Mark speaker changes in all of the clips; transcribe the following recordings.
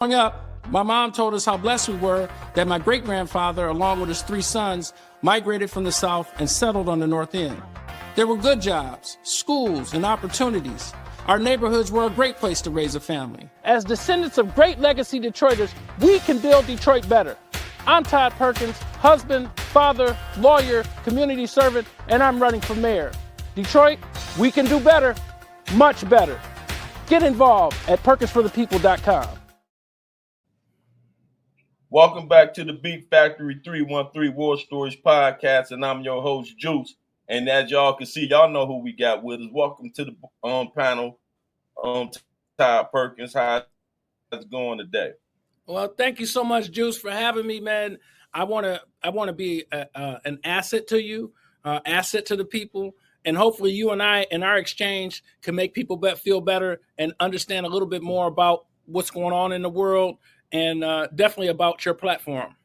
Speaker 1: Growing up, my mom told us how blessed we were that my great-grandfather, along with his 3 sons, migrated from the South and settled on the North End. There were good jobs, schools, and opportunities. Our neighborhoods were a great place to raise a family. As descendants of great legacy Detroiters, we can build Detroit better. I'm Todd Perkins, husband, father, lawyer, community servant, and I'm running for mayor. Detroit, we can do better, much better. Get involved at PerkinsForThePeople.com.
Speaker 2: Welcome back to the Beef Factory 313 War Stories podcast, and I'm your host, Juice. And as y'all can see, y'all know who we got with us. Welcome to the panel, Todd Perkins. How's it going today?
Speaker 1: Well, thank you so much, Juice, for having me, man. I want to be an asset to you, asset to the people, and hopefully you and I in our exchange can make people feel better and understand a little bit more about what's going on in the world, and definitely about your platform.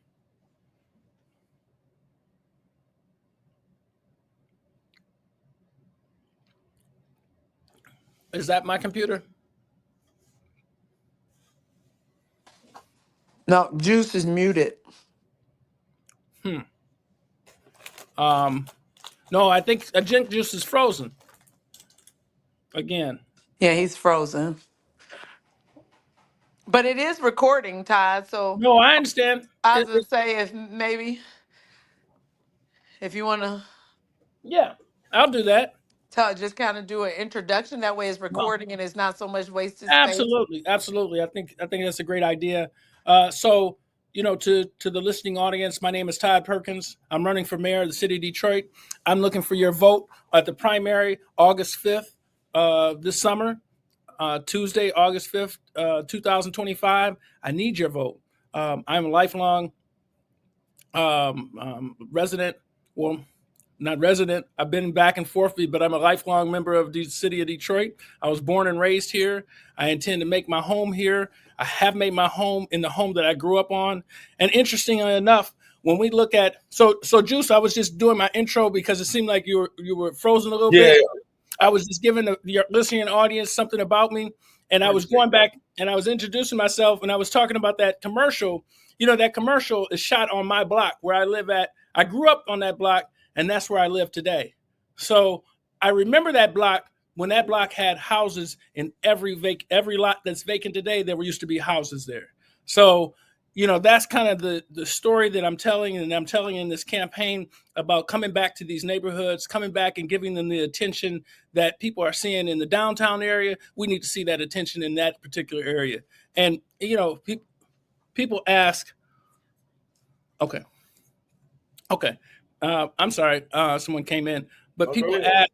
Speaker 1: Is that my computer?
Speaker 3: No, Juice is muted.
Speaker 1: No, I think Juice is frozen again.
Speaker 3: Yeah, he's frozen. But it is recording, Todd. So
Speaker 1: No, I understand.
Speaker 3: I was gonna say if you want to
Speaker 1: Yeah, I'll do that.
Speaker 3: just kind of do an introduction. That way, it's recording and it's not so much wasted space.
Speaker 1: Absolutely. I think that's a great idea. So, to the listening audience, my name is Todd Perkins. I'm running for mayor of the city of Detroit. I'm looking for your vote at the primary August 5th this summer, Tuesday, August 5th, 2025. I need your vote. I'm a lifelong resident. Well, not resident. I've been back and forth, but I'm a lifelong member of the city of Detroit. I was born and raised here. I intend to make my home here. I have made my home in the home that I grew up on. And interestingly enough, when we look at so Juice, I was just doing my intro because it seemed like you were frozen a little bit. I was just giving your listening audience something about me, and I was going back and I was introducing myself, and I was talking about that commercial. That commercial is shot on my block where I live at. I grew up on that block, and that's where I live today. So I remember that block when that block had houses in every lot that's vacant today. There used to be houses there. So, that's kind of the story that I'm telling, and I'm telling in this campaign about coming back to these neighborhoods, coming back and giving them the attention that people are seeing in the downtown area. We need to see that attention in that particular area. And, people ask, okay. I'm sorry, someone came in, but people ask,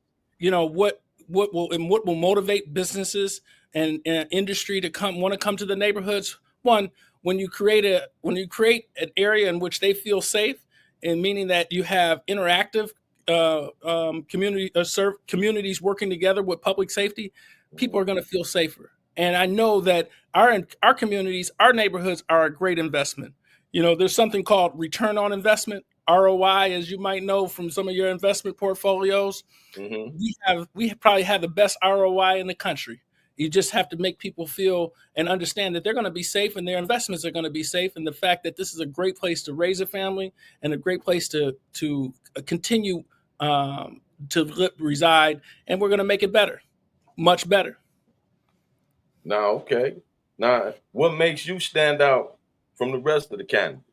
Speaker 1: what will motivate businesses and industry to want to come to the neighborhoods. One, when you create an area in which they feel safe, and meaning that you have interactive communities working together with public safety, people are going to feel safer. And I know that our communities, our neighborhoods are a great investment. There's something called return on investment, ROI, as you might know from some of your investment portfolios.
Speaker 2: Mm-hmm.
Speaker 1: We probably have the best ROI in the country. You just have to make people feel and understand that they're going to be safe and their investments are going to be safe. And the fact that this is a great place to raise a family and a great place to continue to reside. And we're going to make it better, much better.
Speaker 2: Now, what makes you stand out from the rest of the candidates?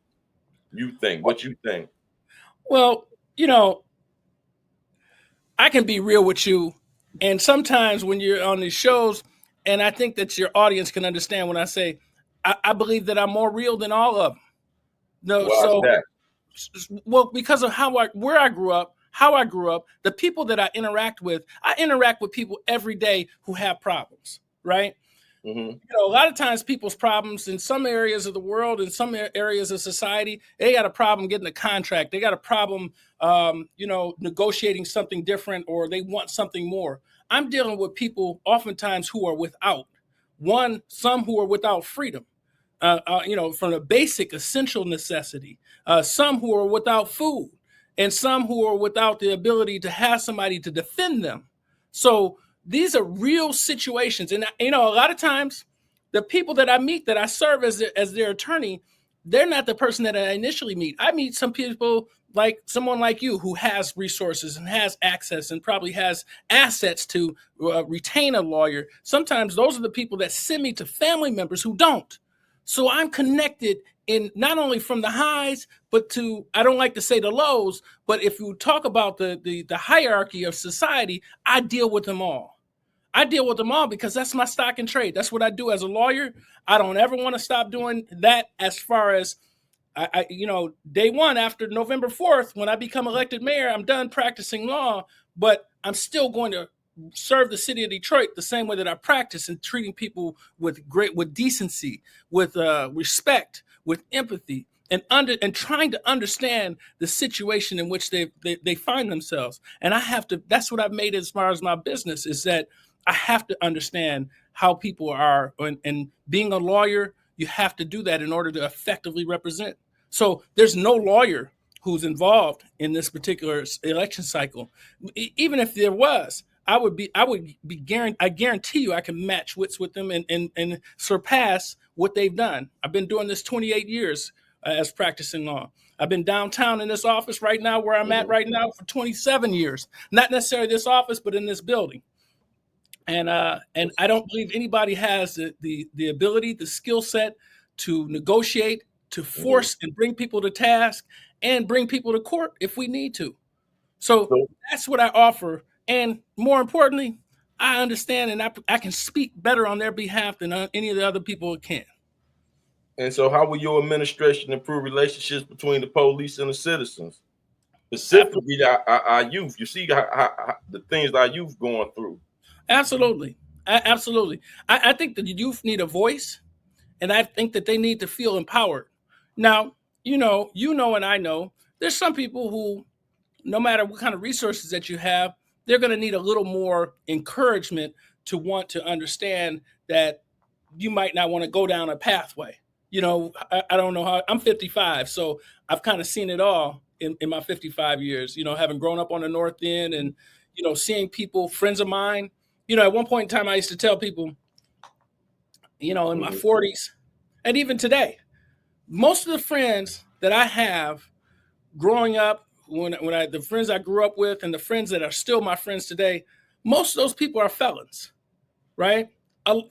Speaker 2: What you think?
Speaker 1: Well, I can be real with you. And sometimes when you're on these shows, and I think that your audience can understand when I say, I believe that I'm more real than all of them. Well, because of where I grew up, how I grew up, the people that I interact with people every day who have problems, right?
Speaker 2: Mm-hmm.
Speaker 1: A lot of times people's problems in some areas of the world, in some areas of society, they got a problem getting a contract. They got a problem, negotiating something different, or they want something more. I'm dealing with people oftentimes who are without. Some who are without freedom, from a basic essential necessity. Some who are without food, and some who are without the ability to have somebody to defend them. So these are real situations. And, a lot of times the people that I meet that I serve as their attorney, they're not the person that I initially meet. I meet some people like someone like you who has resources and has access and probably has assets to retain a lawyer. Sometimes those are the people that send me to family members who don't. So I'm connected in not only from the highs, but to, I don't like to say the lows, but if you talk about the hierarchy of society, I deal with them all. I deal with them all because that's my stock and trade. That's what I do as a lawyer. I don't ever want to stop doing that. As far as day one after November 4th, when I become elected mayor, I'm done practicing law, but I'm still going to serve the city of Detroit the same way that I practice, and treating people with decency, with respect, with empathy, and trying to understand the situation in which they find themselves. And I have to. That's what I've made as far as my business, is that I have to understand how people are, and being a lawyer, you have to do that in order to effectively represent. So there's no lawyer who's involved in this particular election cycle. Even if there was, I guarantee you I can match wits with them and surpass what they've done. I've been doing this 28 years as practicing law. I've been downtown in this office right now, where I'm at right now, for 27 years. Not necessarily this office, but in this building. And I don't believe anybody has the ability, the skill set to negotiate, to force and bring people to task, and bring people to court if we need to. So that's what I offer. And more importantly, I understand, and I can speak better on their behalf than any of the other people can.
Speaker 2: And so how will your administration improve relationships between the police and the citizens? Specifically, our youth. You see how the things our youth going through.
Speaker 1: Absolutely. Absolutely. I think that the youth need a voice, and I think that they need to feel empowered. Now, and I know there's some people who, no matter what kind of resources that you have, they're going to need a little more encouragement to want to understand that you might not want to go down a pathway. I don't know how. I'm 55, so I've kind of seen it all in my 55 years, having grown up on the North End, and, seeing people, friends of mine. At one point in time, I used to tell people, in my 40s, and even today, most of the friends that I have growing up, the friends I grew up with and the friends that are still my friends today, most of those people are felons, right? Now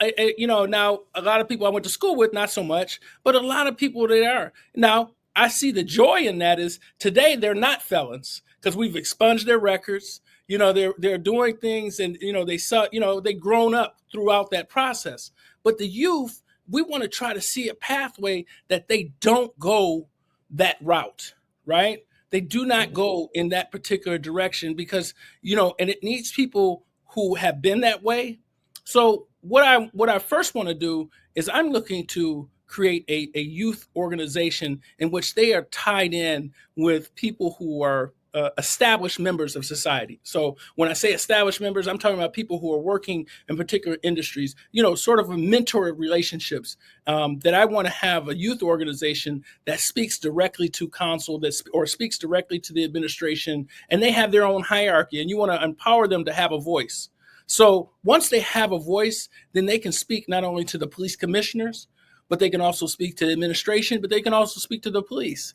Speaker 1: a lot of people I went to school with, not so much, but a lot of people they are. Now I see the joy in that is today they're not felons because we've expunged their records. They're doing things, and they've grown up throughout that process. But the youth, we want to try to see a pathway that they don't go that route, right? They do not go in that particular direction because, and it needs people who have been that way. So what I first want to do is I'm looking to create a youth organization in which they are tied in with people who are established members of society. So when I say established members, I'm talking about people who are working in particular industries, sort of a mentor relationships, that I want to have a youth organization that speaks directly to council, or speaks directly to the administration, and they have their own hierarchy, and you want to empower them to have a voice. So once they have a voice, then they can speak not only to the police commissioners, but they can also speak to the administration, but they can also speak to the police.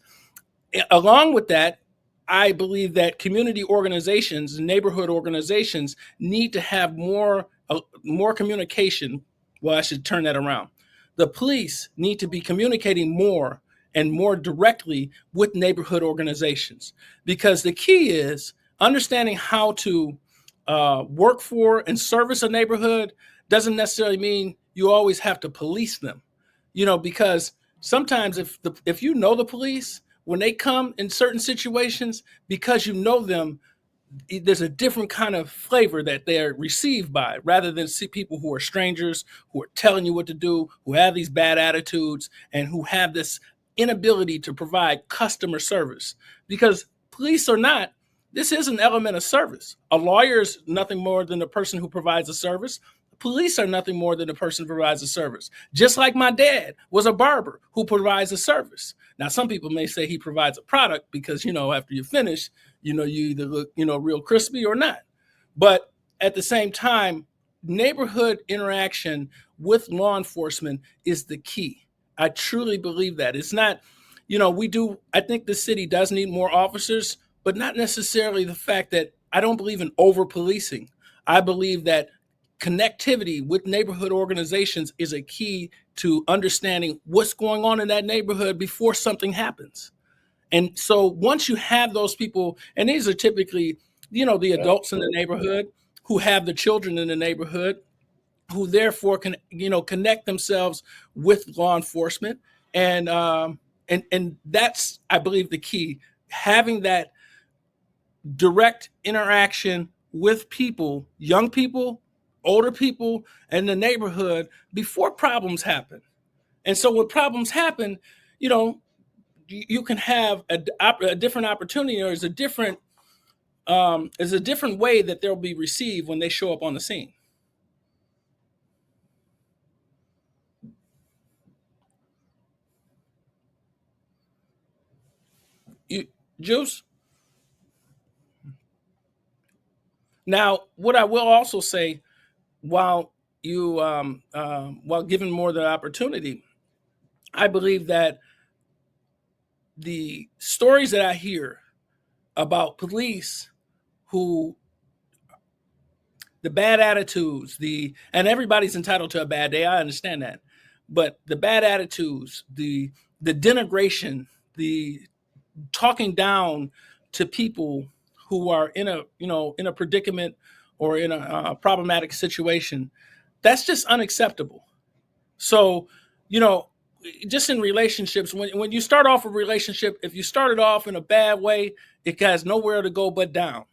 Speaker 1: Along with that, I believe that community organizations, neighborhood organizations need to have more communication. Well, I should turn that around. The police need to be communicating more and more directly with neighborhood organizations, because the key is understanding how to work for and service a neighborhood doesn't necessarily mean you always have to police them, because sometimes if you know the police, when they come in certain situations, because you know them, there's a different kind of flavor that they're received by, rather than see people who are strangers, who are telling you what to do, who have these bad attitudes, and who have this inability to provide customer service. Because police or not, this is an element of service. A lawyer is nothing more than a person who provides a service. Police are nothing more than a person who provides a service. Just like my dad was a barber who provides a service. Now, some people may say he provides a product because, after you finish, you either look, real crispy or not. But at the same time, neighborhood interaction with law enforcement is the key. I truly believe that. It's not, I think the city does need more officers, but not necessarily the fact that I don't believe in over policing. I believe that connectivity with neighborhood organizations is a key to understanding what's going on in that neighborhood before something happens. And so once you have those people, and these are typically, the adults in the neighborhood who have the children in the neighborhood, who therefore can, connect themselves with law enforcement. And that's, I believe, the key, having that direct interaction with people, young people, older people in the neighborhood before problems happen. And so when problems happen, you can have a different opportunity, or is a different way that they'll be received when they show up on the scene. You, Juice. Now, what I will also say, while while given more the opportunity, I believe that the stories that I hear about police who the bad attitudes, and everybody's entitled to a bad day. I understand that, but the bad attitudes, the denigration, the talking down to people who are in a predicament or in a problematic situation, that's just unacceptable. So, just in relationships, when you start off a relationship, if you started off in a bad way, it has nowhere to go but down.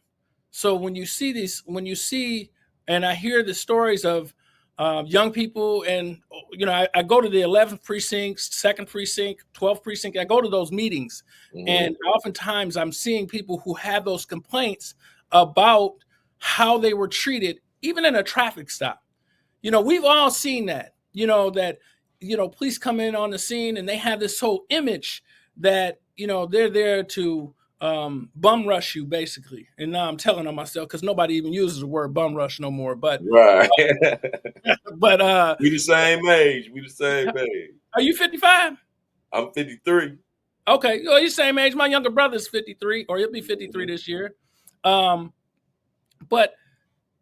Speaker 1: So when you see and I hear the stories of young people, and I go to the 11th precinct, 2nd precinct, 12th precinct. I go to those meetings, and oftentimes I'm seeing people who have those complaints about how they were treated, even in a traffic stop. We've all seen that. Police come in on the scene and they have this whole image that they're there to bum rush you, basically. And now I'm telling on myself because nobody even uses the word bum rush no more. But
Speaker 2: right.
Speaker 1: But
Speaker 2: we the same age. We the same age.
Speaker 1: Are you 55?
Speaker 2: I'm 53.
Speaker 1: Okay, well, you're the same age. My younger brother's 53, or he'll be 53 this year. But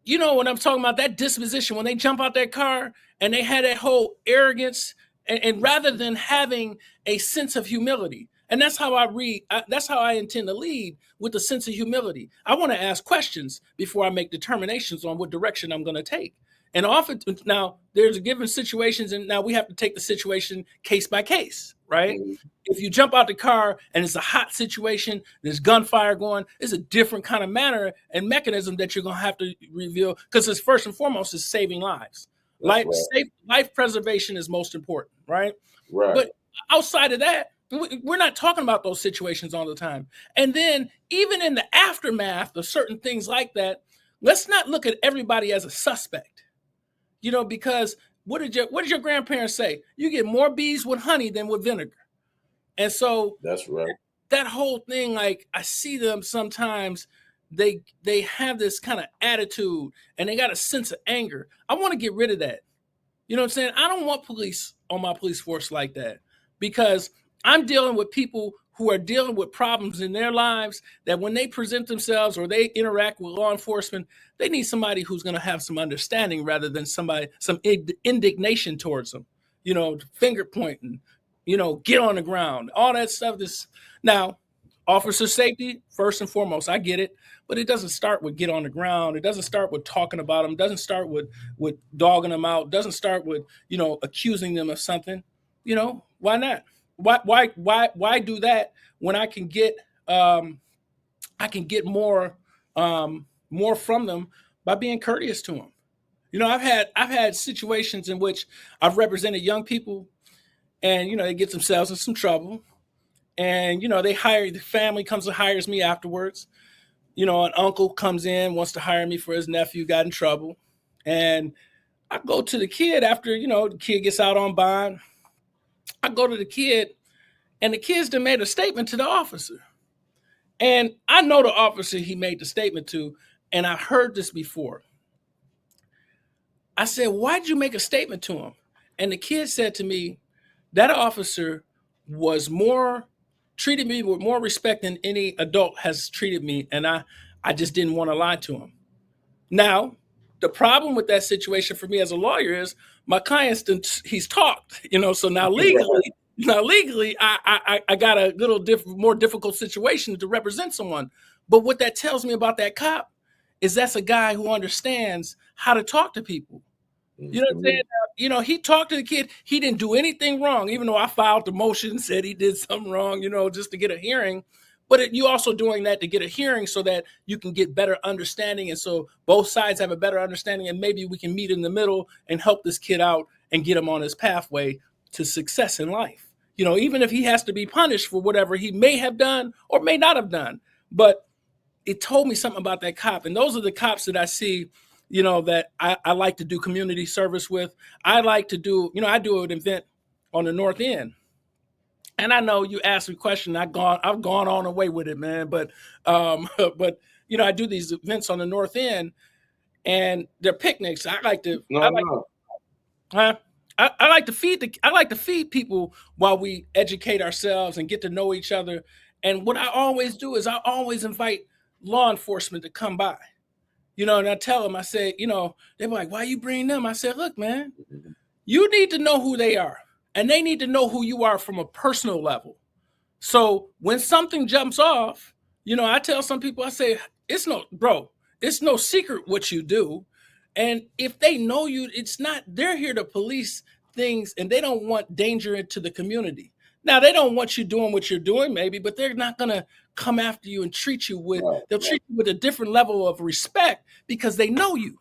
Speaker 1: when I'm talking about that disposition, when they jump out that car and they had that whole arrogance, and rather than having a sense of humility, and that's how that's how I intend to lead, with a sense of humility. I want to ask questions before I make determinations on what direction I'm going to take. And often now there's given situations, and now we have to take the situation case by case, right? If you jump out the car and it's a hot situation, there's gunfire going, it's a different kind of manner and mechanism that you're going to have to reveal, because it's first and foremost is saving lives. Life preservation is most important, right?
Speaker 2: Right.
Speaker 1: But outside of that, we're not talking about those situations all the time. And then even in the aftermath of certain things like that, let's not look at everybody as a suspect. Because what did your grandparents say? You get more bees with honey than with vinegar. And so
Speaker 2: that's right.
Speaker 1: That whole thing, like, I see them sometimes, they have this kind of attitude and they got a sense of anger. I want to get rid of that. You know what I'm saying? I don't want police on my police force like that, because I'm dealing with people who are dealing with problems in their lives that when they present themselves or they interact with law enforcement, they need somebody who's going to have some understanding rather than some indignation towards them, finger pointing, get on the ground, all that stuff. Now, officer safety, first and foremost, I get it, but it doesn't start with get on the ground. It doesn't start with talking about them. It doesn't start with dogging them out. It doesn't start with, accusing them of something. Why not? Why do that when I can get more from them by being courteous to them? I've had situations in which I've represented young people, and they get themselves in some trouble, and the family comes and hires me afterwards. An uncle comes in, wants to hire me for his nephew, got in trouble, and I go to the kid after the kid gets out on bond. I go to the kid, and the kid's done made a statement to the officer. And I know the officer he made the statement to, and I heard this before. I said, why'd you make a statement to him? And the kid said to me, that officer was treated me with more respect than any adult has treated me. And I just didn't want to lie to him. Now, the problem with that situation for me as a lawyer is my client's he's talked, so now legally, I got a little more difficult situation to represent someone. But what that tells me about that cop is that's a guy who understands how to talk to people. You know what I'm saying? He talked to the kid. He didn't do anything wrong, even though I filed the motion, said he did something wrong, just to get a hearing. But you also doing that to get a hearing so that you can get better understanding. And so both sides have a better understanding, and maybe we can meet in the middle and help this kid out and get him on his pathway to success in life. Even if he has to be punished for whatever he may have done or may not have done. But it told me something about that cop. And those are the cops that I see, that I like to do community service with. I like to do, I do an event on the North End. And I know you asked me a question. I've gone on away with it, man. But I do these events on the North End, and they're picnics. I like to feed people while we educate ourselves and get to know each other. And what I always do is I always invite law enforcement to come by. And I tell them, I say, they're like, why you bring them? I said, look, man, you need to know who they are. And they need to know who you are from a personal level. So when something jumps off, I tell some people, I say, it's no secret what you do. And if they know you, they're here to police things, and they don't want danger into the community. Now, they don't want you doing what you're doing, maybe, but they're not going to come after you and treat you with a different level of respect because they know you.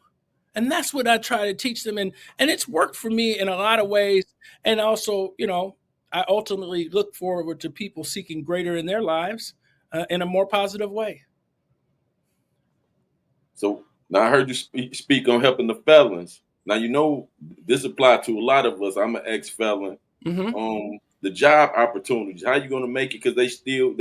Speaker 1: And that's what I try to teach them. And it's worked for me in a lot of ways. And also, I ultimately look forward to people seeking greater in their lives in a more positive way.
Speaker 2: So now I heard you speak on helping the felons. Now, this applies to a lot of us. I'm an ex-felon.
Speaker 1: Mm-hmm.
Speaker 2: The job opportunities, how you going to make it? Because they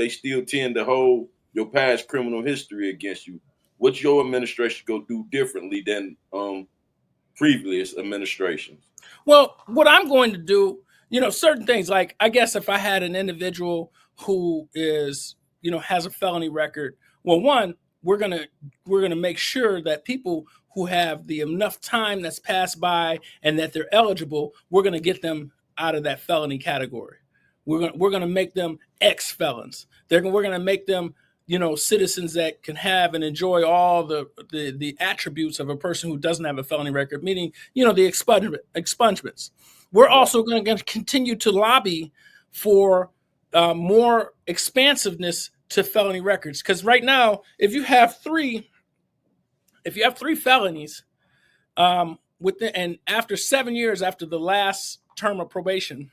Speaker 2: still tend to hold your past criminal history against you. What's your administration go do differently than previous administrations?
Speaker 1: Well, what I'm going to do, certain things, like I guess if I had an individual who is, has a felony record, well, one, we're gonna make sure that people who have the enough time that's passed by and that they're eligible, we're gonna get them out of that felony category. We're gonna make them ex-felons. We're gonna make them, citizens that can have and enjoy all the attributes of a person who doesn't have a felony record, meaning, the expungements. We're also going to continue to lobby for more expansiveness to felony records. Because right now, if you have three felonies, and after 7 years after the last term of probation,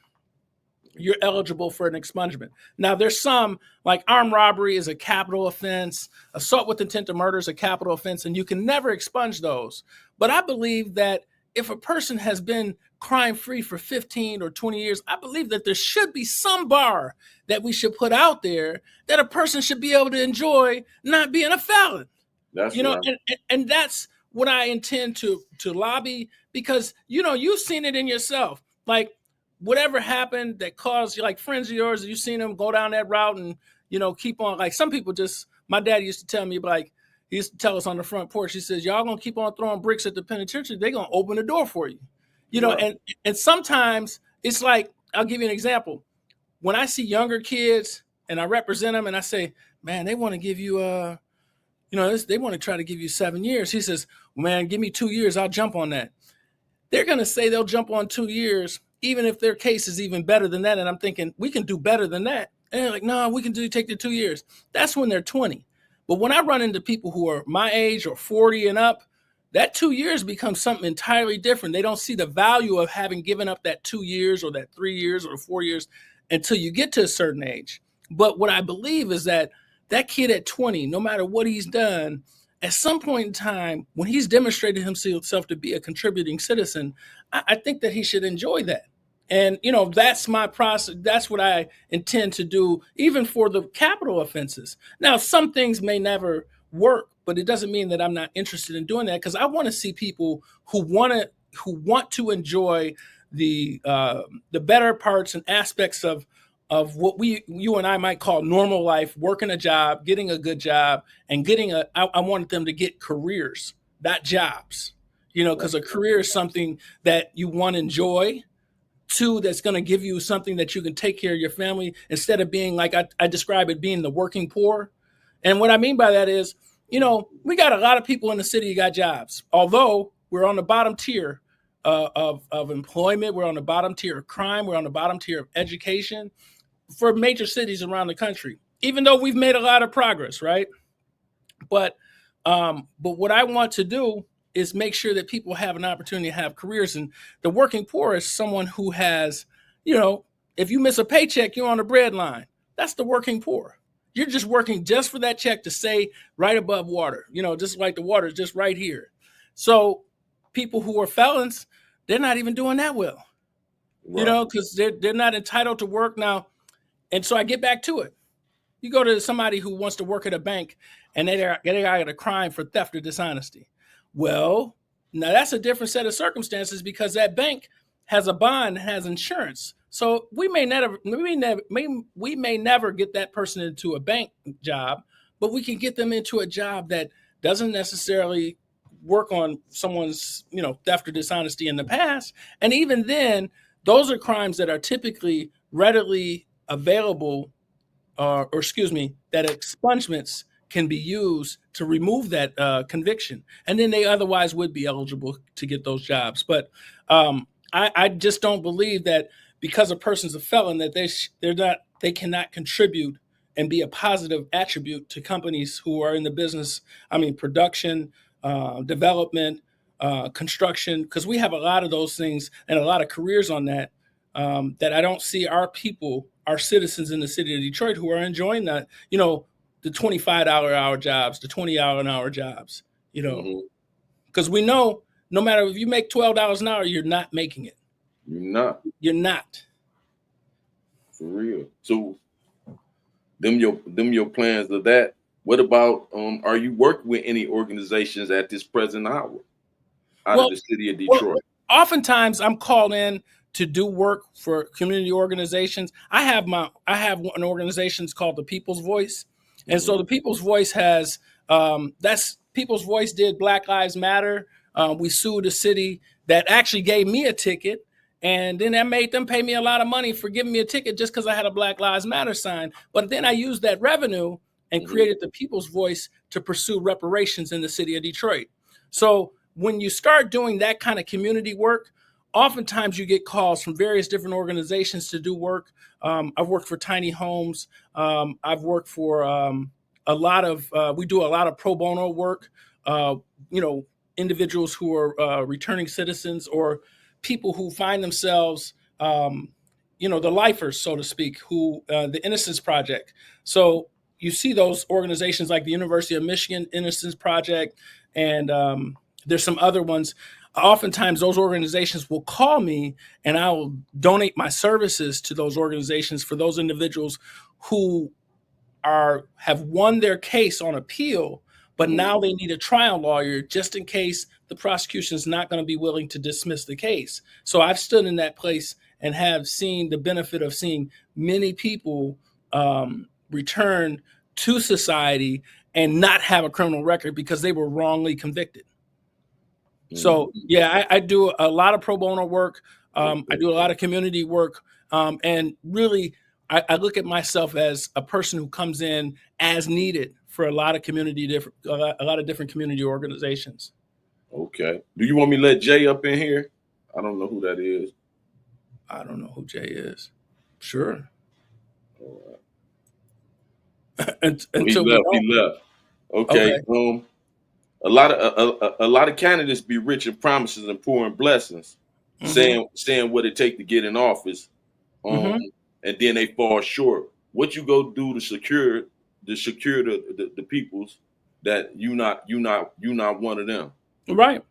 Speaker 1: you're eligible for an expungement. Now, there's some, like armed robbery is a capital offense, assault with intent to murder is a capital offense, and you can never expunge those. But I believe that if a person has been crime-free for 15 or 20 years, I believe that there should be some bar that we should put out there that a person should be able to enjoy not being a felon.
Speaker 2: That's right.
Speaker 1: And that's what I intend to lobby, because, you've seen it in yourself. Like, whatever happened that caused, like friends of yours, you've seen them go down that route and, keep on. Like some people my dad used to tell me, like, he used to tell us on the front porch, he says, y'all gonna keep on throwing bricks at the penitentiary, they're gonna open the door for you. And sometimes it's like, I'll give you an example. When I see younger kids and I represent them and I say, man, they want to give you they want to try to give you 7 years. He says, man, give me 2 years, I'll jump on that. They're gonna say they'll jump on 2 years even if their case is even better than that. And I'm thinking, we can do better than that. And they're like, no, we can take the 2 years. That's when they're 20. But when I run into people who are my age or 40 and up, that 2 years becomes something entirely different. They don't see the value of having given up that 2 years or that 3 years or 4 years until you get to a certain age. But what I believe is that kid at 20, no matter what he's done, at some point in time, when he's demonstrated himself to be a contributing citizen, I think that he should enjoy that. And, that's my process. That's what I intend to do, even for the capital offenses. Now, some things may never work, but it doesn't mean that I'm not interested in doing that, because I want to see people who want to enjoy the better parts and aspects of what you and I might call normal life, working a job, getting a good job, and I wanted them to get careers, not jobs. Because a career is something that you, one, enjoy, two, that's going to give you something that you can take care of your family, instead of being like I describe it, being the working poor. And what I mean by that is, we got a lot of people in the city who got jobs, although we're on the bottom tier of employment. We're on the bottom tier of crime. We're on the bottom tier of education for major cities around the country, even though we've made a lot of progress, right? But what I want to do is make sure that people have an opportunity to have careers. And the working poor is someone who has, if you miss a paycheck, you're on the bread line. That's the working poor. You're just working just for that check to stay right above water, just like the water is just right here. So people who are felons, they're not even doing that well, because they're not entitled to work now. And so I get back to it. You go to somebody who wants to work at a bank and they got a crime for theft or dishonesty. Well, now that's a different set of circumstances, because that bank has a bond, has insurance. So we may never get that person into a bank job, but we can get them into a job that doesn't necessarily work on someone's, theft or dishonesty in the past. And even then, those are crimes that are typically readily available, that expungements can be used to remove that conviction, and then they otherwise would be eligible to get those jobs. But I just don't believe that because a person's a felon that they cannot contribute and be a positive attribute to companies who are in the business. I mean, production, development, construction, because we have a lot of those things and a lot of careers on that. That I don't see our citizens in the city of Detroit who are enjoying that, the $25 an hour jobs, the $20 an hour jobs, because we know no matter if you make $12 an hour, you're not making it. You're not.
Speaker 2: For real. So them your plans of that. What about are you working with any organizations at this present hour of the city of Detroit?
Speaker 1: Oftentimes I'm called in to do work for community organizations. I have an organization called the People's Voice. And so the People's Voice has People's Voice did Black Lives Matter. We sued a city that actually gave me a ticket, and then that made them pay me a lot of money for giving me a ticket just because I had a Black Lives Matter sign. But then I used that revenue and created the People's Voice to pursue reparations in the city of Detroit. So when you start doing that kind of community work, oftentimes you get calls from various different organizations to do work. I've worked for tiny homes. I've worked for we do a lot of pro bono work, individuals who are returning citizens or people who find themselves, the lifers, so to speak, who the Innocence Project. So you see those organizations like the University of Michigan Innocence Project, and there's some other ones. Oftentimes those organizations will call me and I will donate my services to those organizations for those individuals who have won their case on appeal, but now they need a trial lawyer just in case the prosecution is not going to be willing to dismiss the case. So I've stood in that place and have seen the benefit of seeing many people return to society and not have a criminal record because they were wrongly convicted. So, yeah, I do a lot of pro bono work. I do a lot of community work. And really, I look at myself as a person who comes in as needed for a lot of different community organizations.
Speaker 2: Okay. Do you want me to let Jay up in here? I don't know who that is.
Speaker 1: I don't know who Jay is. Sure.
Speaker 2: All
Speaker 1: right.
Speaker 2: He left. Okay. A lot of candidates be rich in promises and poor in blessings, saying what it take to get in office, and then they fall short. What you go do to secure the peoples that you not one of them?
Speaker 1: Right.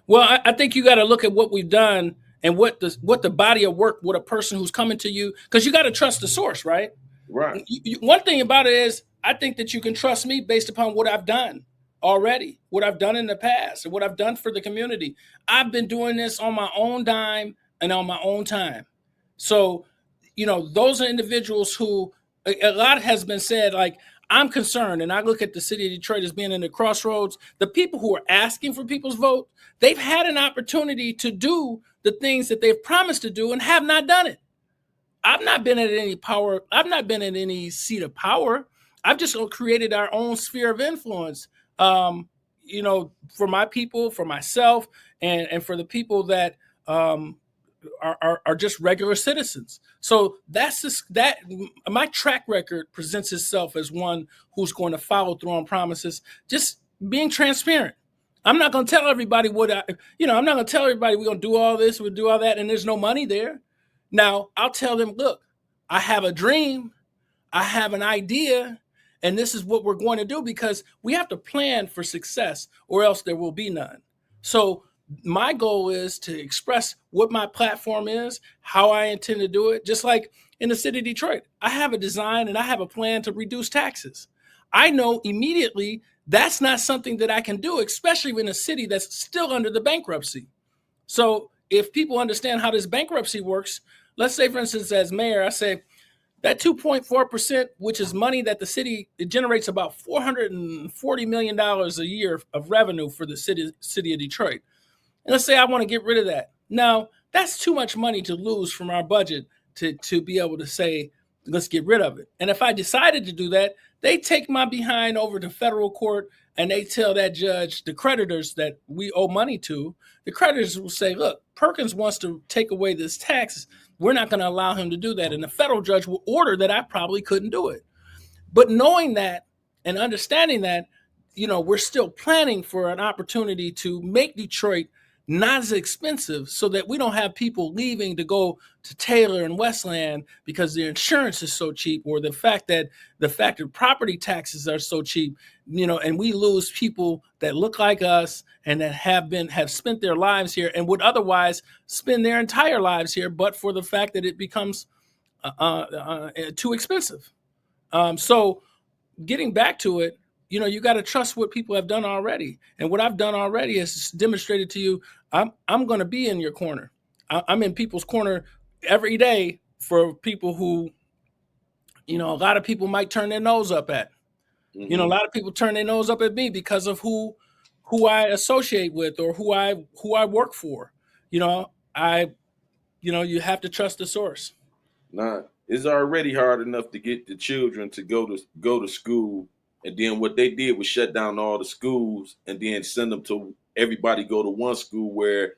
Speaker 1: Well, I think you got to look at what we've done and what the body of work with a person who's coming to you, because you got to trust the source, right?
Speaker 2: Right.
Speaker 1: One thing about it is I think that you can trust me based upon what I've done already, what I've done in the past, and what I've done for the community. I've been doing this on my own dime, and on my own time. So, those are individuals who a lot has been said, like, I'm concerned, and I look at the city of Detroit as being in the crossroads. The people who are asking for people's vote, they've had an opportunity to do the things that they've promised to do and have not done it. I've not been at any power. I've not been in any seat of power. I've just created our own sphere of influence, for my people, for myself, and for the people that are just regular citizens. So that my track record presents itself as one who's going to follow through on promises, just being transparent. I'm not going to tell everybody I'm not going to tell everybody we're going to do all this, we'll do all that, and there's no money there. Now, I'll tell them, look, I have a dream, I have an idea, and this is what we're going to do, because we have to plan for success or else there will be none. So my goal is to express what my platform is, how I intend to do it. Just like in the city of Detroit, I have a design and I have a plan to reduce taxes. I know immediately that's not something that I can do, especially in a city that's still under the bankruptcy. So if people understand how this bankruptcy works, let's say, for instance, as mayor, I say that 2.4%, which is money that the city, it generates about $440 million a year of revenue for the city of Detroit. And let's say I want to get rid of that. Now, that's too much money to lose from our budget to be able to say, let's get rid of it. And if I decided to do that, they take my behind over to federal court and they tell that judge, the creditors that we owe money to, the creditors will say, look, Perkins wants to take away this tax. We're not going to allow him to do that. And the federal judge will order that I probably couldn't do it. But knowing that and understanding that, we're still planning for an opportunity to make Detroit not as expensive so that we don't have people leaving to go to Taylor and Westland because their insurance is so cheap, or the fact that property taxes are so cheap, and we lose people that look like us and that have spent their lives here and would otherwise spend their entire lives here, but for the fact that it becomes too expensive. So getting back to it, you got to trust what people have done already. And what I've done already is demonstrated to you, I'm going to be in your corner. I'm in people's corner every day for people who, a lot of people might turn their nose up at. A lot of people turn their nose up at me because of who I associate with or who I work for. You have to trust the source.
Speaker 2: Nah, it's already hard enough to get the children to go to school. And then what they did was shut down all the schools and then send them to everybody go to one school where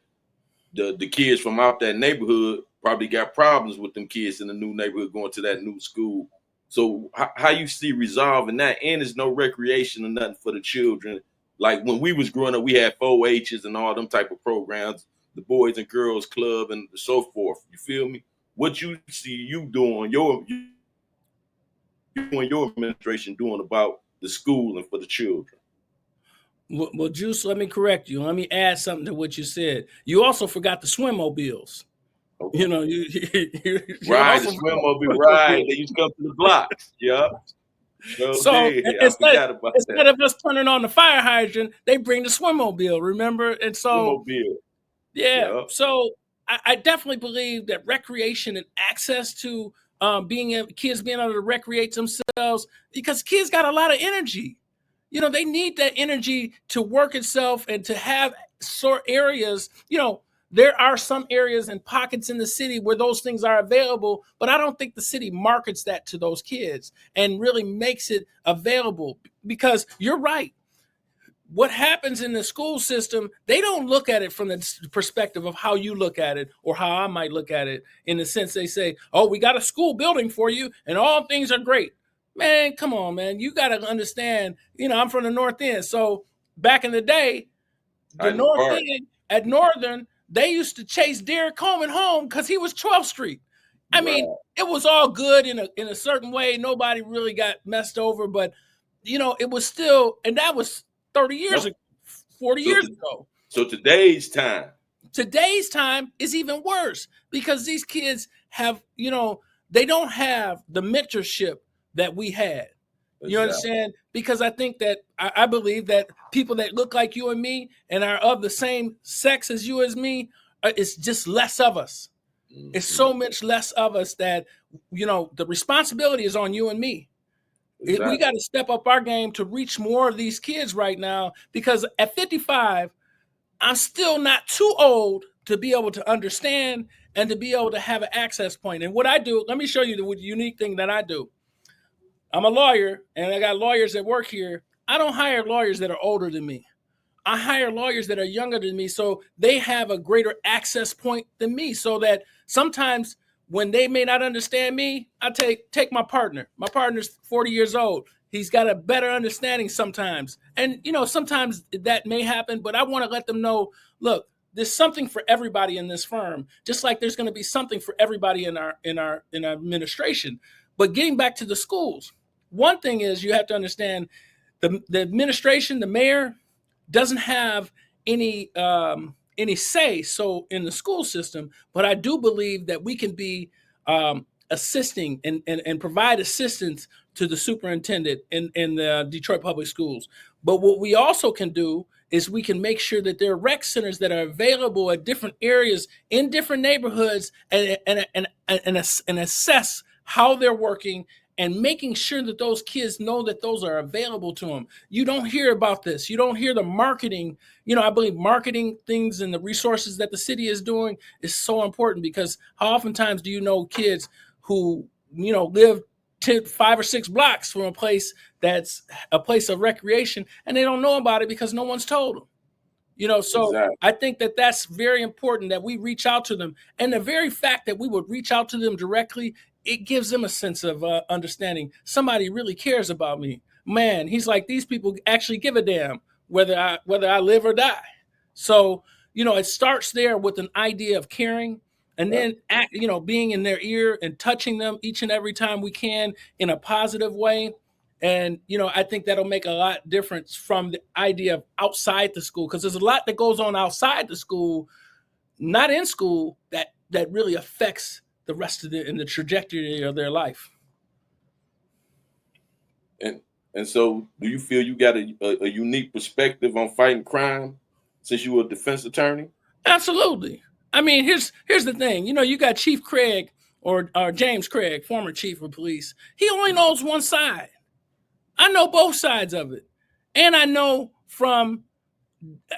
Speaker 2: the kids from out that neighborhood probably got problems with them kids in the new neighborhood going to that new school. So how you see resolving that? And there's no recreation or nothing for the children. Like when we was growing up, we had 4-H's and all them type of programs, the Boys and Girls Club and so forth. You feel me? What you see you doing, you and your administration doing about the schooling for the children?
Speaker 1: Well, Juice, let me correct you. Let me add something to what you said. You also forgot the swimmobiles.
Speaker 2: Okay.
Speaker 1: You
Speaker 2: right, the swimmobile, right. They used to come to the blocks. Yeah.
Speaker 1: So instead of us turning on the fire hydrant, they bring the swimmobile, remember? And so,
Speaker 2: swimmobile.
Speaker 1: Yeah. Yep. So I definitely believe that recreation and access to kids being able to recreate themselves, because kids got a lot of energy. They need that energy to work itself and to have sort areas. There are some areas and pockets in the city where those things are available, but I don't think the city markets that to those kids and really makes it available, because you're right. What happens in the school system, they don't look at it from the perspective of how you look at it or how I might look at it, in the sense they say, oh, we got a school building for you and all things are great. Man, come on, man. You got to understand, I'm from the North End. So back in the day, the North End at Northern, they used to chase Derek Coleman home because he was 12th Street. I mean, it was all good in a certain way. Nobody really got messed over, but, it was still, and that was 30 years ago, 40 years ago.
Speaker 2: So today's time
Speaker 1: is even worse, because these kids have, they don't have the mentorship that we had. You understand? Because I think that I believe that people that look like you and me and are of the same sex as you as me, it's just less of us. It's so much less of us that, the responsibility is on you and me.
Speaker 2: Exactly.
Speaker 1: We got to step up our game to reach more of these kids right now, because at 55, I'm still not too old to be able to understand and to be able to have an access point. And what I do, let me show you the unique thing that I do. I'm a lawyer, and I got lawyers that work here. I don't hire lawyers that are older than me. I hire lawyers that are younger than me, so they have a greater access point than me, so that sometimes when they may not understand me, I take my partner. My partner's 40 years old. He's got a better understanding sometimes. And sometimes that may happen, but I want to let them know, look, there's something for everybody in this firm, just like there's going to be something for everybody in our administration. But getting back to the schools, one thing is you have to understand the administration, the mayor, doesn't have any say so in the school system, but I do believe that we can be assisting and provide assistance to the superintendent in the Detroit Public Schools. But what we also can do is we can make sure that there are rec centers that are available at different areas in different neighborhoods, and assess how they're working, and making sure that those kids know that those are available to them. You don't hear about this. You don't hear the marketing. I believe marketing things and the resources that the city is doing is so important, because how oftentimes do you know kids who, live 5 or 6 blocks from a place that's a place of recreation, and they don't know about it because no one's told them. So
Speaker 2: Exactly.
Speaker 1: I think that that's very important, that we reach out to them. And the very fact that we would reach out to them directly, it gives them a sense of understanding. Somebody really cares about me. Man, he's like, these people actually give a damn whether I live or die. So, it starts there with an idea of caring, and then being in their ear and touching them each and every time we can in a positive way. And I think that'll make a lot difference from the idea of outside the school, because there's a lot that goes on outside the school, not in school, that really affects the rest of the trajectory of their life.
Speaker 2: And so, do you feel you got a unique perspective on fighting crime, since you were a defense attorney?
Speaker 1: Absolutely. I mean, here's the thing. You got Chief Craig, or James Craig, former chief of police. He only knows one side. I know both sides of it, and I know from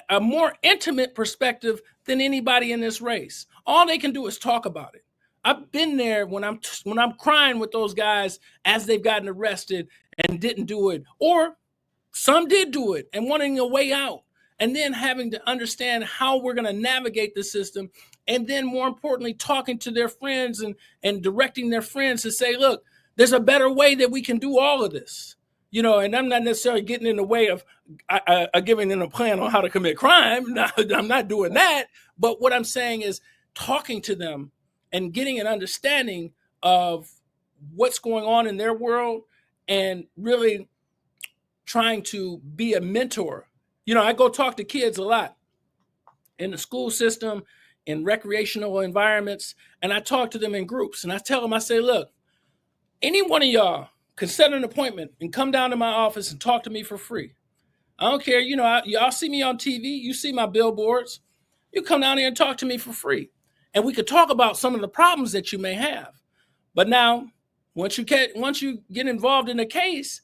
Speaker 1: a more intimate perspective than anybody in this race. All they can do is talk about it. I've been there when I'm crying with those guys as they've gotten arrested and didn't do it, or some did do it and wanting a way out, and then having to understand how we're going to navigate the system, and then more importantly, talking to their friends and directing their friends to say, look, there's a better way that we can do all of this. And I'm not necessarily getting in the way of giving them a plan on how to commit crime. No, I'm not doing that. But what I'm saying is talking to them and getting an understanding of what's going on in their world, and really trying to be a mentor. I go talk to kids a lot in the school system, in recreational environments, and I talk to them in groups, and I tell them, I say, look, any one of y'all can set an appointment and come down to my office and talk to me for free. I don't care. Y'all see me on TV. You see my billboards. You come down here and talk to me for free. And we could talk about some of the problems that you may have. But now, once you get involved in a case,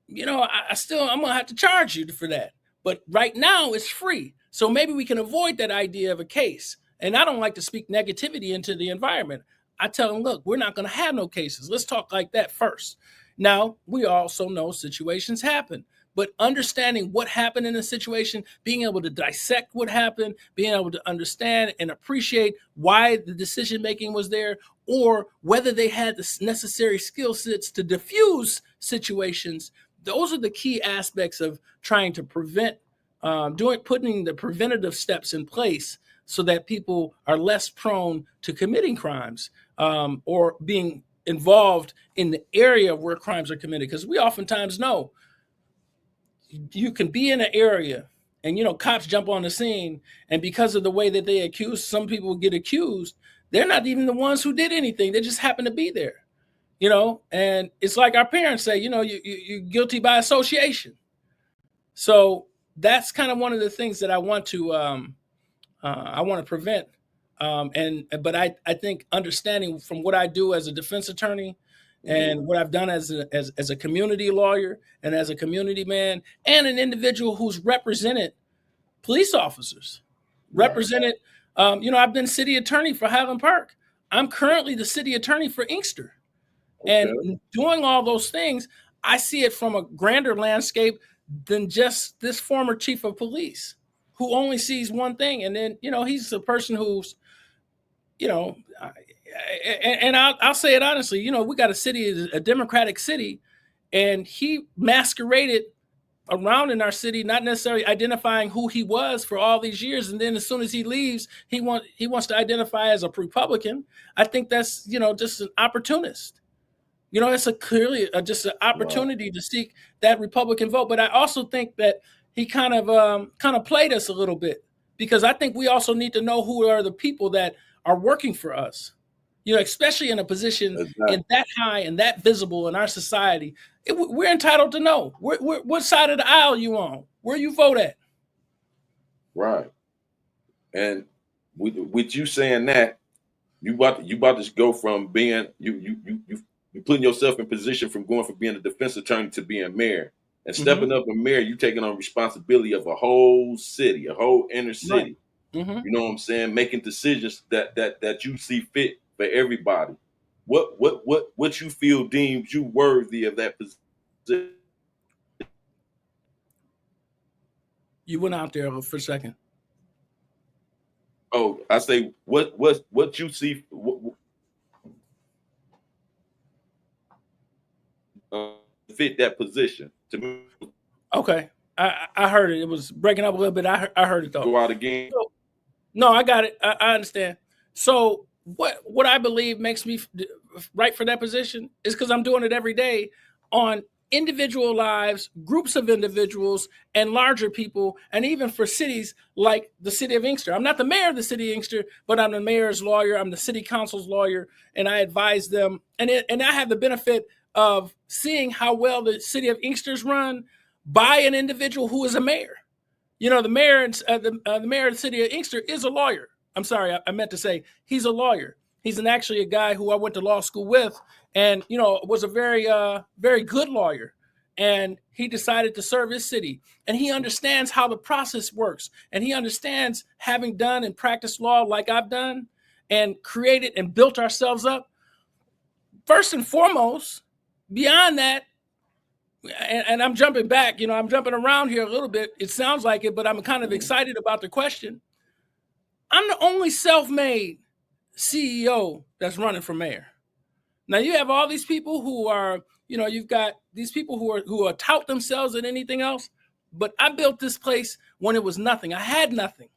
Speaker 1: I'm going to have to charge you for that. But right now, it's free. So maybe we can avoid that idea of a case. And I don't like to speak negativity into the environment. I tell them, look, we're not going to have no cases. Let's talk like that first. Now, we also know situations happen, but understanding what happened in a situation, being able to dissect what happened, being able to understand and appreciate why the decision making was there, or whether they had the necessary skill sets to diffuse situations. Those are the key aspects of trying to prevent, putting the preventative steps in place so that people are less prone to committing crimes, or being involved in the area where crimes are committed. Because we oftentimes know you can be in an area and, cops jump on the scene, and because of the way that they accuse, some people get accused, they're not even the ones who did anything. They just happen to be there, and it's like our parents say, you're guilty by association. So that's kind of one of the things that I want to prevent But I think understanding from what I do as a defense attorney and what I've done as a community lawyer and as a community man and an individual who's represented police officers, represented, I've been city attorney for Highland Park. I'm currently the city attorney for Inkster.
Speaker 2: Okay.
Speaker 1: And doing all those things, I see it from a grander landscape than just this former chief of police who only sees one thing. And then, he's a person who's, and I'll say it honestly, we got a Democratic city, and he masqueraded around in our city, not necessarily identifying who he was for all these years. And then as soon as he leaves, he wants to identify as a Republican. I think that's, just an opportunist. It's clearly just an opportunity to seek that Republican vote. But I also think that he kind of played us a little bit, because I think we also need to know who are the people that are working for us. Especially in a position in that high and that visible in our society, we're entitled to know what side of the aisle you on, where you vote at.
Speaker 2: Right. And with you saying that, you about to go from being you putting yourself in position from going from being a defense attorney to being mayor. And stepping up in mayor, you taking on responsibility of a whole city, a whole inner city.
Speaker 1: Right. Mm-hmm.
Speaker 2: You know what I'm saying? Making decisions that you see fit for everybody. What you feel deems you worthy of that position?
Speaker 1: You went out there for a second.
Speaker 2: Oh, I say what you see fit that position to me.
Speaker 1: Okay, I heard it. It was breaking up a little bit. I heard it though.
Speaker 2: Go out again.
Speaker 1: So, no, I got it. I understand. So what I believe makes me right for that position is because I'm doing it every day on individual lives, groups of individuals, and larger people, and even for cities like the city of Inkster. I'm not the mayor of the city of Inkster, but I'm the mayor's lawyer. I'm the city council's lawyer, and I advise them. And I have the benefit of seeing how well the city of Inkster's run by an individual who is a mayor. The mayor, the mayor of the city of Inkster is a lawyer. I'm sorry, I meant to say he's a lawyer. He's actually a guy who I went to law school with, and was a very, very good lawyer. And he decided to serve his city, and he understands how the process works, and he understands, having done and practiced law like I've done, and created and built ourselves up. First and foremost, beyond that, and I'm jumping back, I'm jumping around here a little bit. It sounds like it, but I'm kind of excited about the question. I'm the only self-made CEO that's running for mayor. Now you have all these people who are, you've got these people who are tout themselves and anything else, but I built this place when it was nothing. I had nothing.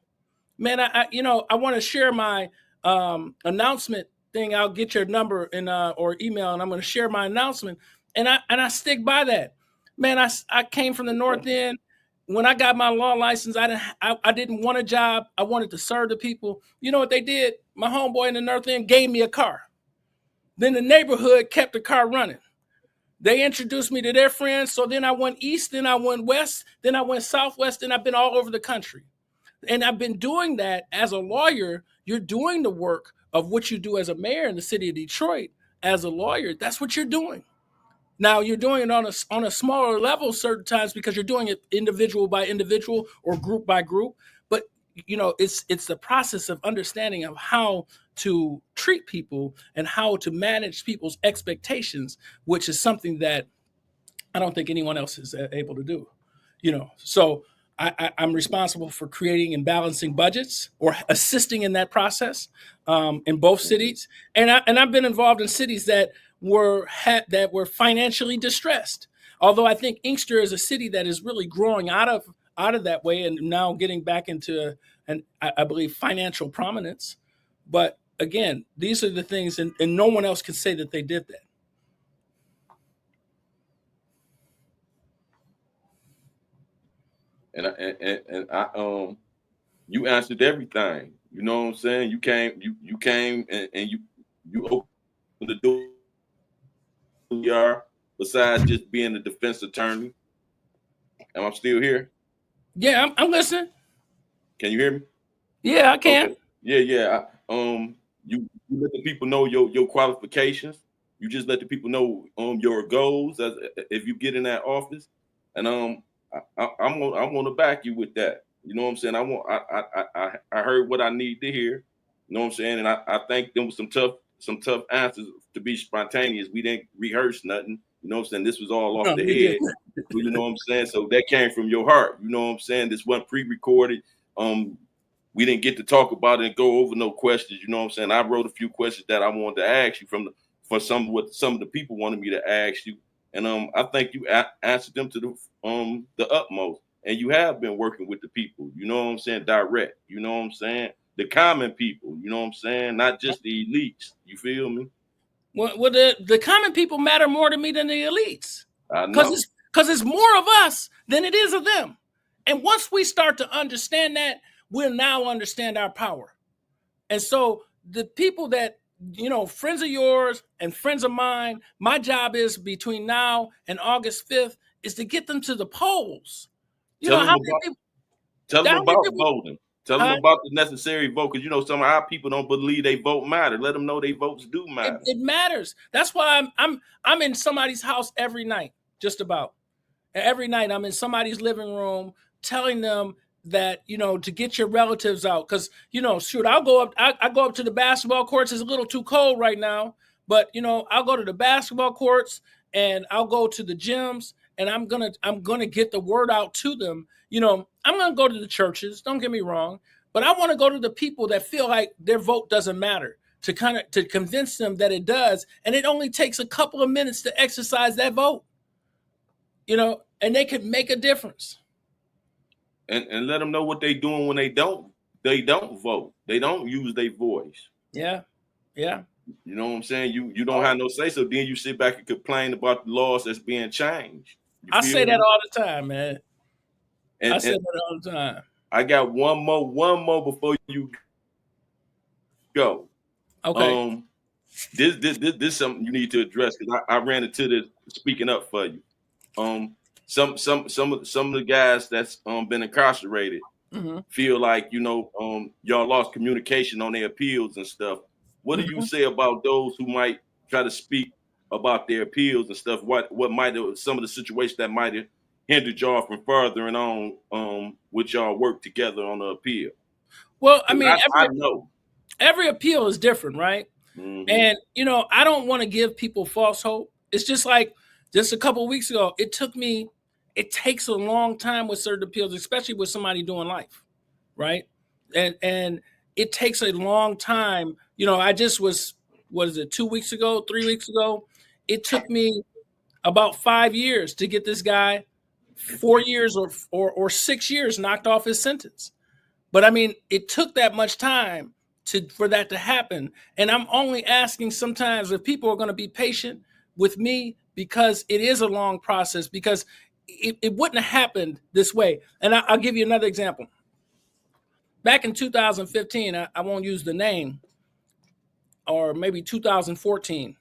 Speaker 1: Man, I want to share my announcement thing. I'll get your number or email, and I'm going to share my announcement. And I stick by that. Man, I came from the North End. When I got my law license, I didn't want a job. I wanted to serve the people. You know what they did? My homeboy in the North End gave me a car. Then the neighborhood kept the car running. They introduced me to their friends. So then I went east, then I went west, then I went southwest, and I've been all over the country. And I've been doing that as a lawyer. You're doing the work of what you do as a mayor in the city of Detroit. As a lawyer, that's what you're doing. Now you're doing it on a smaller level certain times because you're doing it individual by individual or group by group. But it's the process of understanding of how to treat people and how to manage people's expectations, which is something that I don't think anyone else is able to do. So I'm responsible for creating and balancing budgets or assisting in that process in both cities, and I've been involved in cities that were financially distressed. Although I think Inkster is a city that is really growing out of that way and now getting back into I believe financial prominence. But again, these are the things, and no one else can say that they did that.
Speaker 2: And I you answered everything. You know what I'm saying? You came and you opened the door. You are, besides just being a defense attorney. Am I still here?
Speaker 1: Yeah, I'm listening.
Speaker 2: Can you hear me?
Speaker 1: Yeah, I can.
Speaker 2: Okay. Yeah. you let the people know your qualifications. You just let the people know your goals as if you get in that office, and I'm gonna back you with that. You know what I'm saying? I heard what I need to hear. You know what I'm saying? And I think them was some tough answers to be spontaneous. We didn't rehearse nothing. You know what I'm saying? This was all off
Speaker 1: No,
Speaker 2: the
Speaker 1: we did.
Speaker 2: head. You know what I'm saying? So that came from your heart. You know what I'm saying? This wasn't pre-recorded. We didn't get to talk about it and go over no questions. You know what I'm saying? I wrote a few questions that I wanted to ask you for what some of the people wanted me to ask you, and I think you answered them to the utmost. And you have been working with the people. You know what I'm saying? Direct. You know what I'm saying? The common people. You know what I'm saying? Not just the elites. You feel me?
Speaker 1: Well, the common people matter more to me than the elites,
Speaker 2: I know.
Speaker 1: because it's more of us than it is of them. And once we start to understand that, we'll now understand our power. And so the people that, friends of yours and friends of mine, my job is between now and August 5th is to get them to the polls.
Speaker 2: Tell
Speaker 1: How
Speaker 2: them
Speaker 1: many
Speaker 2: about
Speaker 1: people?
Speaker 2: tell them
Speaker 1: How many
Speaker 2: about
Speaker 1: people?
Speaker 2: voting. Tell them
Speaker 1: Huh?
Speaker 2: about the necessary vote, because some of our people don't believe they vote matter. Let them know they votes do matter.
Speaker 1: It matters. That's why I'm in somebody's house every night, just about. Every night I'm in somebody's living room telling them that, to get your relatives out. Because, shoot, I'll go up, I go up to the basketball courts. It's a little too cold right now, but I'll go to the basketball courts and I'll go to the gyms, and I'm gonna get the word out to them. I'm gonna go to the churches, don't get me wrong, but I want to go to the people that feel like their vote doesn't matter, to convince them that it does. And it only takes a couple of minutes to exercise that vote. And they could make a difference.
Speaker 2: And let them know what they doing when they don't vote. They don't use their voice.
Speaker 1: Yeah, yeah.
Speaker 2: You know what I'm saying? You don't have no say, so then you sit back and complain about the laws that's being changed. You
Speaker 1: I
Speaker 2: feel
Speaker 1: say that
Speaker 2: me?
Speaker 1: all the time, man. I say
Speaker 2: And
Speaker 1: that all the time.
Speaker 2: I got one more before you go.
Speaker 1: Okay.
Speaker 2: Um, this something you need to address, because I ran into this speaking up for you. Um, some of the guys that's been incarcerated
Speaker 1: hmm
Speaker 2: feel like y'all lost communication on their appeals and stuff. What do you
Speaker 1: hmm
Speaker 2: say about those who might try to speak about their appeals and stuff? What might have some of the situations that might have hindered y'all from furthering on with y'all work together on the appeal?
Speaker 1: Well, I
Speaker 2: 'Cause
Speaker 1: mean,
Speaker 2: I know.
Speaker 1: every appeal is different, right?
Speaker 2: Hmm.
Speaker 1: And I don't want to give people false hope. It's just like just a couple of weeks ago, it takes a long time with certain appeals, especially with somebody doing life, right? And it takes a long time. I just was, what is it, 2 weeks ago, 3 weeks ago? It took me about 5 years to get this guy 4 years or 6 years knocked off his sentence. But I mean, it took that much time for that to happen. And I'm only asking sometimes if people are going to be patient with me, because it is a long process, because it wouldn't have happened this way. And I'll give you another example. Back in 2015, I won't use the name, or maybe 2014,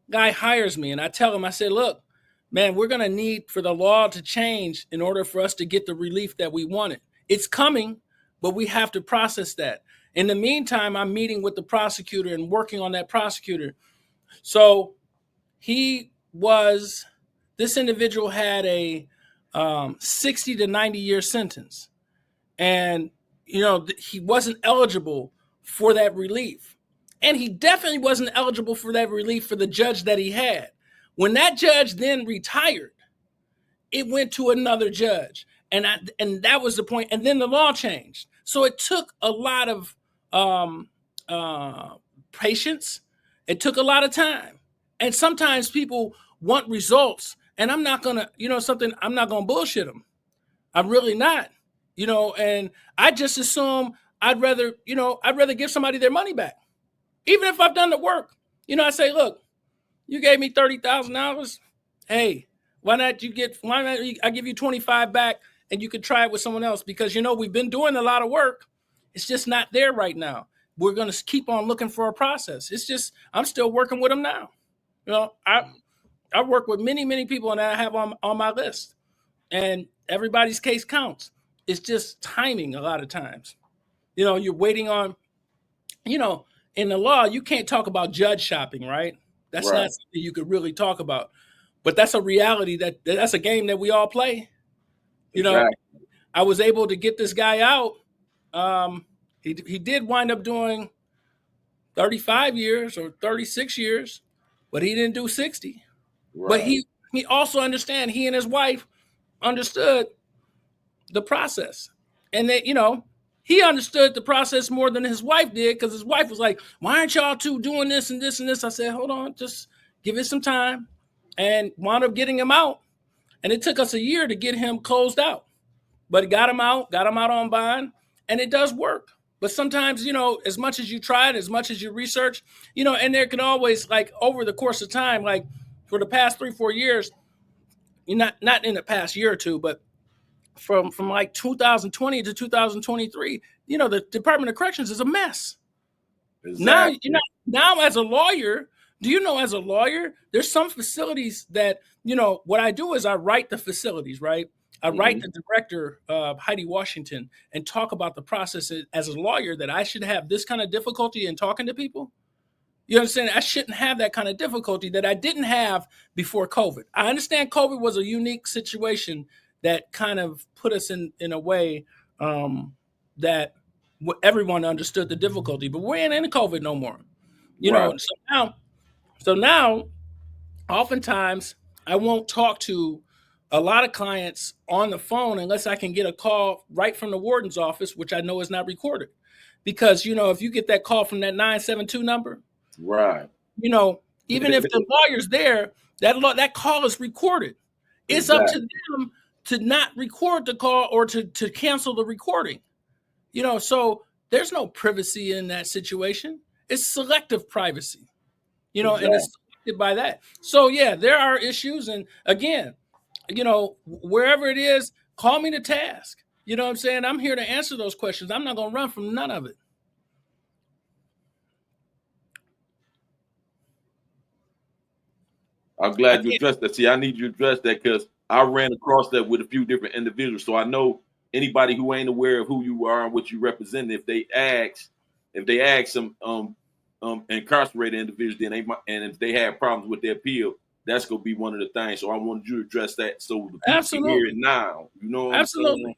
Speaker 1: guy hires me and I tell him, I said, look, man, we're going to need for the law to change in order for us to get the relief that we wanted. It's coming, but we have to process that. In the meantime, I'm meeting with the prosecutor and working on that prosecutor. So this individual had a 60 to 90-year sentence. And, he wasn't eligible for that relief. And he definitely wasn't eligible for that relief for the judge that he had. When that judge then retired, it went to another judge. And that was the point. And then the law changed. So it took a lot of um, uh, patience. It took a lot of time. And sometimes people want results. And I'm not going to, I'm not going to bullshit them. I'm really not. And I just assume I'd rather give somebody their money back, even if I've done the work. I say, look, you gave me $30,000. Hey, why not I give you 25 back, and you could try it with someone else, because we've been doing a lot of work. It's just not there right now. We're going to keep on looking for a process. It's just I'm still working with them now. I work with many, many people, and I have on my list, and everybody's case counts. It's just timing a lot of times. You're waiting on you know, in the law, you can't talk about judge shopping, right? That's
Speaker 2: Right.
Speaker 1: not something you could really talk about. But that's a reality that's a game that we all play. You know,
Speaker 2: Exactly.
Speaker 1: I was able to get this guy out. He did wind up doing 35 years or 36 years, but he didn't do 60. But
Speaker 2: Right.
Speaker 1: he also understand he and his wife understood the process. And that, he understood the process more than his wife did because his wife was like, why aren't y'all two doing this and this and this? I said, hold on, just give it some time, and wound up getting him out. And it took us a year to get him closed out, but got him out on bond, and it does work. But sometimes, as much as you try it, as much as you research, and there can always, like, over the course of time, like for the past 3-4 years, not in the past year or two, but from like 2020 to 2023, the Department of Corrections is a mess. Now,
Speaker 2: Exactly.
Speaker 1: now as a lawyer, as a lawyer, there's some facilities that, what I do is I write the facilities, right? I write the director, Heidi Washington, and talk about the process as a lawyer, that I should have this kind of difficulty in talking to people. You understand? I shouldn't have that kind of difficulty that I didn't have before COVID. I understand COVID was a unique situation that kind of put us in a way, that everyone understood the difficulty, but we ain't in COVID no more.
Speaker 2: Right.
Speaker 1: So now, oftentimes I won't talk to a lot of clients on the phone unless I can get a call right from the warden's office, which I know is not recorded. Because, if you get that call from that 972 number,
Speaker 2: Right.
Speaker 1: even if the lawyer's there, that call is recorded. It's up to
Speaker 2: Exactly.
Speaker 1: them to not record the call or to cancel the recording. So there's no privacy in that situation. It's selective privacy, and
Speaker 2: Exactly.
Speaker 1: it's selected by that. So yeah, there are issues. And again, wherever it is, call me to task. You know what I'm saying? I'm here to answer those questions. I'm not going to run from none of it.
Speaker 2: I'm glad you addressed that. See, I need you to address that because I ran across that with a few different individuals. So I know anybody who ain't aware of who you are and what you represent, if they ask some incarcerated individuals, then and if they have problems with their appeal, that's gonna be one of the things. So I wanted you to address that so the people can hear it
Speaker 1: Absolutely.
Speaker 2: now. You know what I'm saying?
Speaker 1: Absolutely.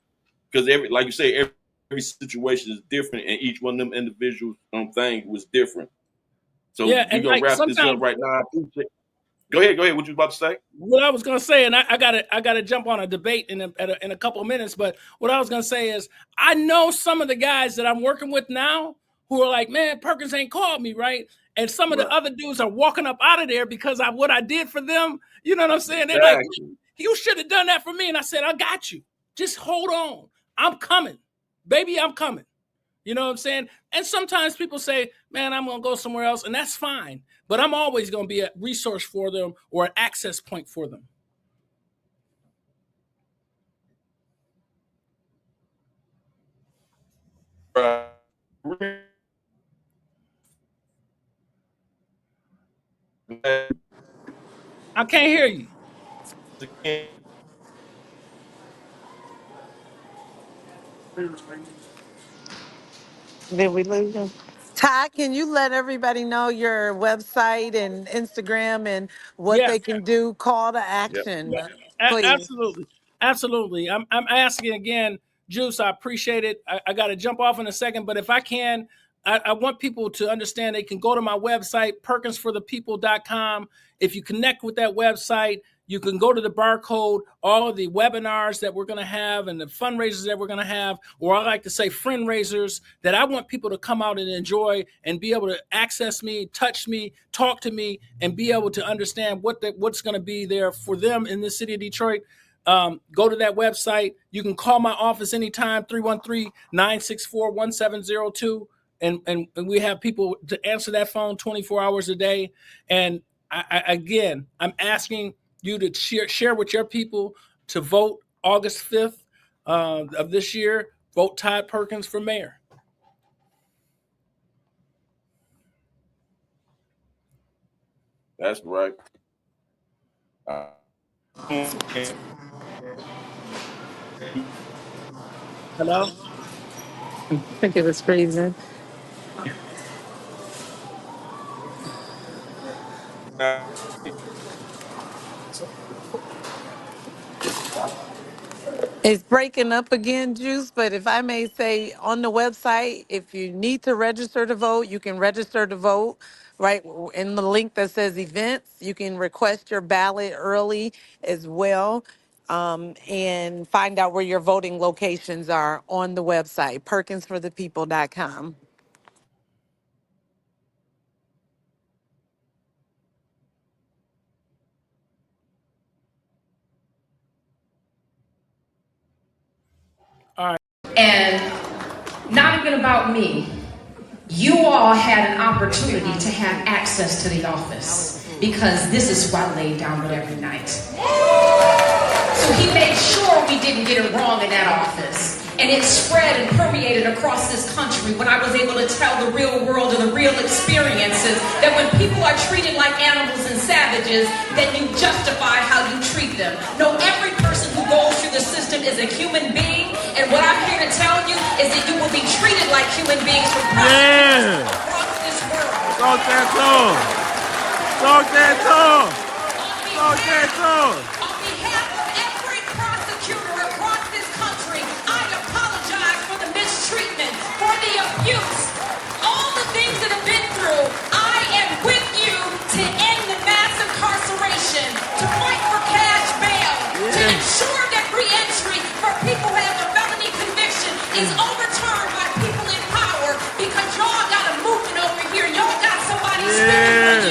Speaker 2: Because like you say, every situation is different, and each one of them individuals thing was different. So
Speaker 1: Yeah.
Speaker 2: we're
Speaker 1: And
Speaker 2: gonna
Speaker 1: like
Speaker 2: wrap this up
Speaker 1: sometimes
Speaker 2: right now. Go ahead. What you about to say?
Speaker 1: what I was gonna say, and I gotta jump on a debate in a couple of minutes. But what I was gonna say is, I know some of the guys that I'm working with now who are like, man, Perkins ain't called me, right? And some of the
Speaker 2: Right.
Speaker 1: other dudes are walking up out of there because of what I did for them. You know what I'm saying? They're like,
Speaker 2: Exactly.
Speaker 1: you should have done that for me. And I said, I got you. Just hold on. I'm coming, baby. I'm coming. You know what I'm saying? And sometimes people say, man, I'm going to go somewhere else, and that's fine. But I'm always going to be a resource for them or an access point for them.
Speaker 2: Right.
Speaker 1: I can't hear you.
Speaker 3: Did we lose him? Todd, can you let everybody know your website and Instagram and what
Speaker 1: Yeah,
Speaker 3: they can do? Call to
Speaker 2: Yep.
Speaker 3: action,
Speaker 1: yeah,
Speaker 3: please.
Speaker 1: absolutely, absolutely. I'm asking again, Juice. I appreciate it. I got to jump off in a second, but if I can, I want people to understand they can go to my website, perkinsforthepeople.com. If you connect with that website, you can go to the barcode, all of the webinars that we're going to have and the fundraisers that we're going to have, or I like to say friend raisers, that I want people to come out and enjoy and be able to access me, touch me, talk to me, and be able to understand what's going to be there for them in the city of Detroit. Go to that website. You can call my office anytime, 313-964-1702. And we have people to answer that phone 24 hours a day. And again, I'm asking you to share with your people to vote August 5th of this year. Vote Todd Perkins for mayor.
Speaker 2: That's right.
Speaker 3: I think it was freezing. It's breaking up again, Juice, but if I may say, on the website, if you need to register to vote, you can register to vote right in the link that says events. You can request your ballot early as well, and find out where your voting locations are on the website, perkinsforthepeople.com.
Speaker 1: All right.
Speaker 4: And not even about me. You all had an opportunity to have access to the office because this is who I laid down with every night. So he made sure we didn't get it wrong in that office. And it spread and permeated across this country when I was able to tell the real world and the real experiences that when people are treated like animals and savages, then you justify how you treat them. No, every person who goes through the system is a human being, and what I'm here to tell you is that you will be treated like human beings from across this world.
Speaker 5: Talk that talk. Talk that talk. Talk that talk.
Speaker 4: On behalf of every prosecutor across this country, I apologize for the mistreatment, for the abuse, all the things that have been through. I am with you to end the mass incarceration, to fight for cash bail, to ensure that re-entry for people who have a felony conviction is overturned by people in power, because y'all got a movement over here. Y'all got somebody standing for